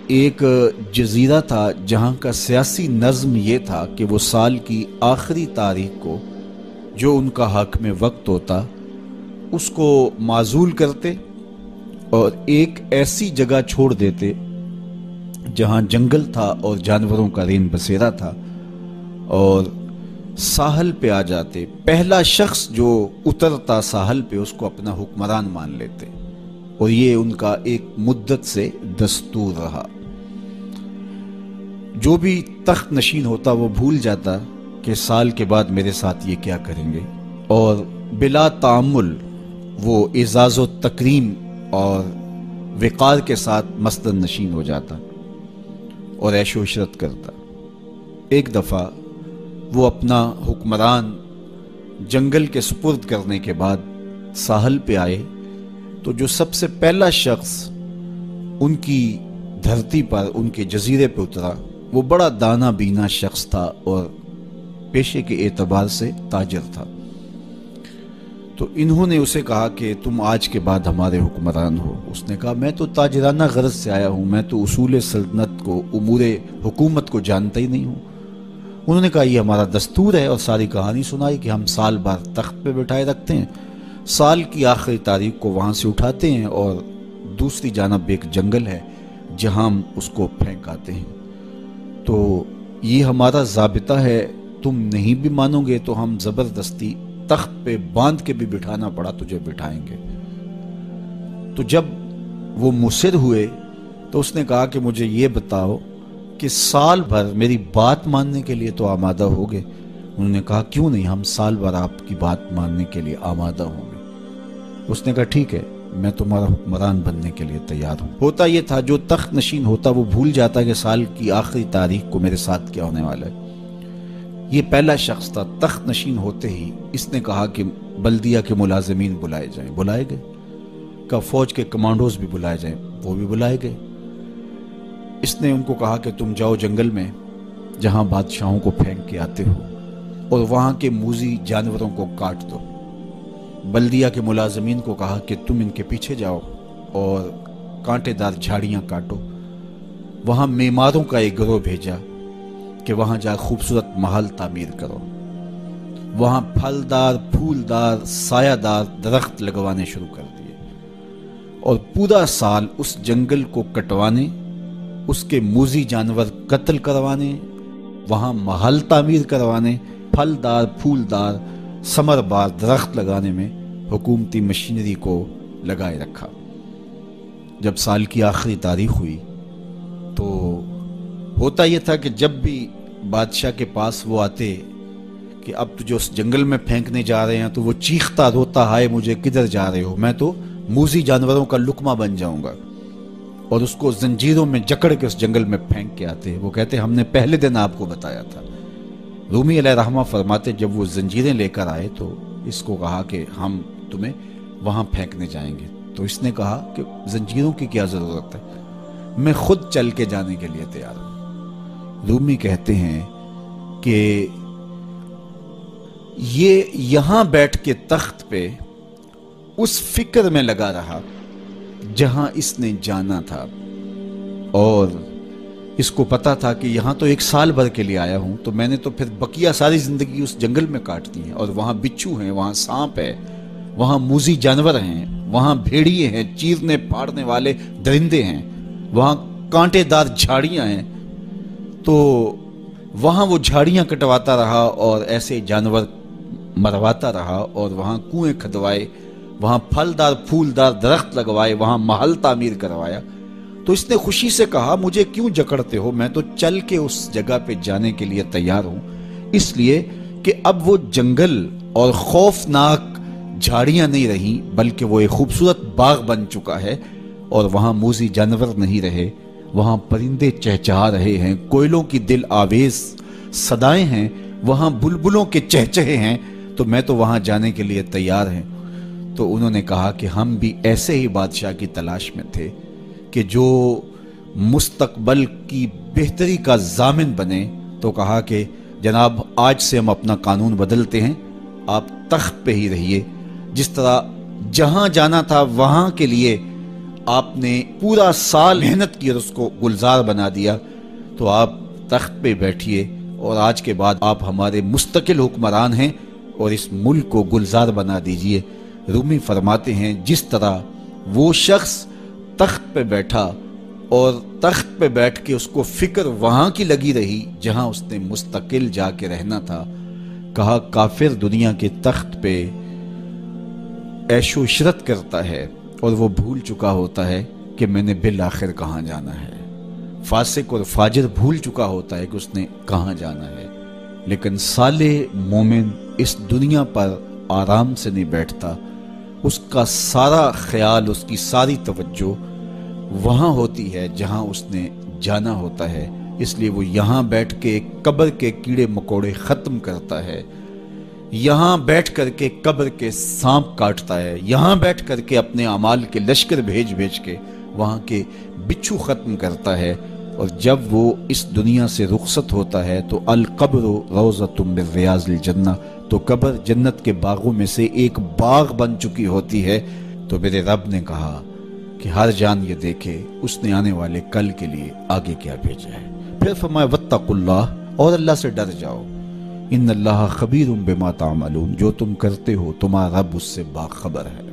ایک جزیرہ تھا جہاں کا سیاسی نظم یہ تھا کہ وہ سال کی آخری تاریخ کو جو ان کا حق میں وقت ہوتا اس کو معزول کرتے اور ایک ایسی جگہ چھوڑ دیتے جہاں جنگل تھا اور جانوروں کا رین بسیرا تھا، اور ساحل پہ آ جاتے۔ پہلا شخص جو اترتا ساحل پہ اس کو اپنا حکمران مان لیتے، اور یہ ان کا ایک مدت سے دستور رہا۔ جو بھی تخت نشین ہوتا وہ بھول جاتا کہ سال کے بعد میرے ساتھ یہ کیا کریں گے، اور بلا تعامل وہ اعزاز و تکریم اور وقار کے ساتھ مسند نشین ہو جاتا اور عیش و عشرت کرتا۔ ایک دفعہ وہ اپنا حکمران جنگل کے سپرد کرنے کے بعد ساحل پہ آئے تو جو سب سے پہلا شخص ان کی دھرتی پر ان کے جزیرے پہ اترا وہ بڑا دانا بینا شخص تھا اور پیشے کے اعتبار سے تاجر تھا۔ تو انہوں نے اسے کہا کہ تم آج کے بعد ہمارے حکمران ہو۔ اس نے کہا میں تو تاجرانہ غرض سے آیا ہوں، میں تو اصول سلطنت کو، امور حکومت کو جانتا ہی نہیں ہوں۔ انہوں نے کہا یہ ہمارا دستور ہے، اور ساری کہانی سنائی کہ ہم سال بھر تخت پہ بٹھائے رکھتے ہیں، سال کی آخری تاریخ کو وہاں سے اٹھاتے ہیں اور دوسری جانب ایک جنگل ہے جہاں ہم اس کو پھینک آتے ہیں۔ تو یہ ہمارا ضابطہ ہے، تم نہیں بھی مانو گے تو ہم زبردستی تخت پہ باندھ کے بھی بٹھانا پڑا تجھے بٹھائیں گے۔ تو جب وہ مصر ہوئے تو اس نے کہا کہ مجھے یہ بتاؤ کہ سال بھر میری بات ماننے کے لیے تو آمادہ ہوگے؟ انہوں نے کہا کیوں نہیں، ہم سال بھر آپ کی بات ماننے کے لیے آمادہ ہوں گے۔ اس نے کہا ٹھیک ہے، میں تمہارا حکمران بننے کے لیے تیار ہوں۔ ہوتا یہ تھا جو تخت نشین ہوتا وہ بھول جاتا کہ سال کی آخری تاریخ کو میرے ساتھ کیا ہونے والا ہے۔ یہ پہلا شخص تھا، تخت نشین ہوتے ہی اس نے کہا کہ بلدیہ کے ملازمین بلائے جائیں، بلائے گئے۔ کہ فوج کے کمانڈوز بھی بلائے جائیں، وہ بھی بلائے گئے۔ اس نے ان کو کہا کہ تم جاؤ جنگل میں جہاں بادشاہوں کو پھینک کے آتے ہو اور وہاں کے موذی جانوروں کو کاٹ دو۔ بلدیہ کے ملازمین کو کہا کہ تم ان کے پیچھے جاؤ اور کانٹے دار جھاڑیاں کاٹو۔ وہاں معماروں کا ایک گروہ بھیجا کہ وہاں جا خوبصورت محل تعمیر کرو۔ وہاں پھلدار، پھولدار، سایہ دار درخت لگوانے شروع کر دیے، اور پورا سال اس جنگل کو کٹوانے، اس کے موذی جانور قتل کروانے، وہاں محل تعمیر کروانے، پھلدار، پھولدار، ثمر بار درخت لگانے میں حکومتی مشینری کو لگائے رکھا۔ جب سال کی آخری تاریخ ہوئی تو ہوتا یہ تھا کہ جب بھی بادشاہ کے پاس وہ آتے کہ اب تو جو اس جنگل میں پھینکنے جا رہے ہیں، تو وہ چیختا روتا ہائے مجھے کدھر جا رہے ہو، میں تو موذی جانوروں کا لقمہ بن جاؤں گا، اور اس کو زنجیروں میں جکڑ کے اس جنگل میں پھینک کے آتے۔ وہ کہتے ہم نے پہلے دن آپ کو بتایا تھا۔ رومی علیہ رحمہ فرماتے جب وہ زنجیریں لے کر آئے تو اس کو کہا کہ ہم تمہیں وہاں پھینکنے جائیں گے۔ تو اس نے کہا کہ زنجیروں کی کیا ضرورت ہے، میں خود چل کے جانے کے لیے تیار ہوں۔ رومی کہتے ہیں کہ یہ یہاں بیٹھ کے تخت پہ اس فکر میں لگا رہا جہاں اس نے جانا تھا، اور اس کو پتا تھا کہ یہاں تو ایک سال بھر کے لیے آیا ہوں، تو میں نے تو پھر بقیہ ساری زندگی اس جنگل میں کاٹ دی ہے، اور وہاں بچھو ہیں، وہاں سانپ ہے، وہاں موذی جانور ہیں، وہاں بھیڑیے ہیں، چیرنے پھاڑنے والے درندے ہیں، وہاں کانٹے دار جھاڑیاں ہیں۔ تو وہاں وہ جھاڑیاں کٹواتا رہا اور ایسے جانور مرواتا رہا، اور وہاں کنویں کھدوائے، وہاں پھلدار پھولدار درخت لگوائے، وہاں محل تعمیر کروایا۔ تو اس نے خوشی سے کہا مجھے کیوں جکڑتے ہو، میں تو چل کے اس جگہ پہ جانے کے لیے تیار ہوں، اس لیے کہ اب وہ جنگل اور خوفناک جھاڑیاں نہیں رہیں بلکہ وہ ایک خوبصورت باغ بن چکا ہے، اور وہاں موذی جانور نہیں رہے، وہاں پرندے چہچہا رہے ہیں، کوئلوں کی دل آویز صدائیں ہیں، وہاں بلبلوں کے چہچہے ہیں، تو میں تو وہاں جانے کے لیے تیار ہیں۔ تو انہوں نے کہا کہ ہم بھی ایسے ہی بادشاہ کی تلاش میں تھے کہ جو مستقبل کی بہتری کا ضامن بنے، تو کہا کہ جناب آج سے ہم اپنا قانون بدلتے ہیں، آپ تخت پہ ہی رہیے، جس طرح جہاں جانا تھا وہاں کے لیے آپ نے پورا سال محنت کی اور اس کو گلزار بنا دیا، تو آپ تخت پہ بیٹھیے اور آج کے بعد آپ ہمارے مستقل حکمران ہیں اور اس ملک کو گلزار بنا دیجئے۔ رومی فرماتے ہیں جس طرح وہ شخص تخت پہ بیٹھا اور تخت پہ بیٹھ کے اس کو فکر وہاں کی لگی رہی جہاں اس نے مستقل جا کے رہنا تھا، کہا کافر دنیا کے تخت پہ عیش و عشرت کرتا ہے اور وہ بھول چکا ہوتا ہے کہ میں نے بالآخر کہاں جانا ہے۔ فاسق اور فاجر بھول چکا ہوتا ہے کہ اس نے کہاں جانا ہے، لیکن صالح مومن اس دنیا پر آرام سے نہیں بیٹھتا، اس کا سارا خیال، اس کی ساری توجہ وہاں ہوتی ہے جہاں اس نے جانا ہوتا ہے، اس لیے وہ یہاں بیٹھ کے قبر کے کیڑے مکوڑے ختم کرتا ہے، یہاں بیٹھ کر کے قبر کے سانپ کاٹتا ہے، یہاں بیٹھ کر کے اپنے اعمال کے لشکر بھیج بھیج کے وہاں کے بچھو ختم کرتا ہے، اور جب وہ اس دنیا سے رخصت ہوتا ہے تو القبر روضۃ من ریاض الجنہ، تو قبر جنت کے باغوں میں سے ایک باغ بن چکی ہوتی ہے۔ تو میرے رب نے کہا کہ ہر جان یہ دیکھے اس نے آنے والے کل کے لیے آگے کیا بھیجا ہے۔ پھر فرمایا واتقوا اللہ، اور اللہ سے ڈر جاؤ، ان اللہ خبیر بما تعملون، جو تم کرتے ہو تمہارا رب اس سے باخبر ہے۔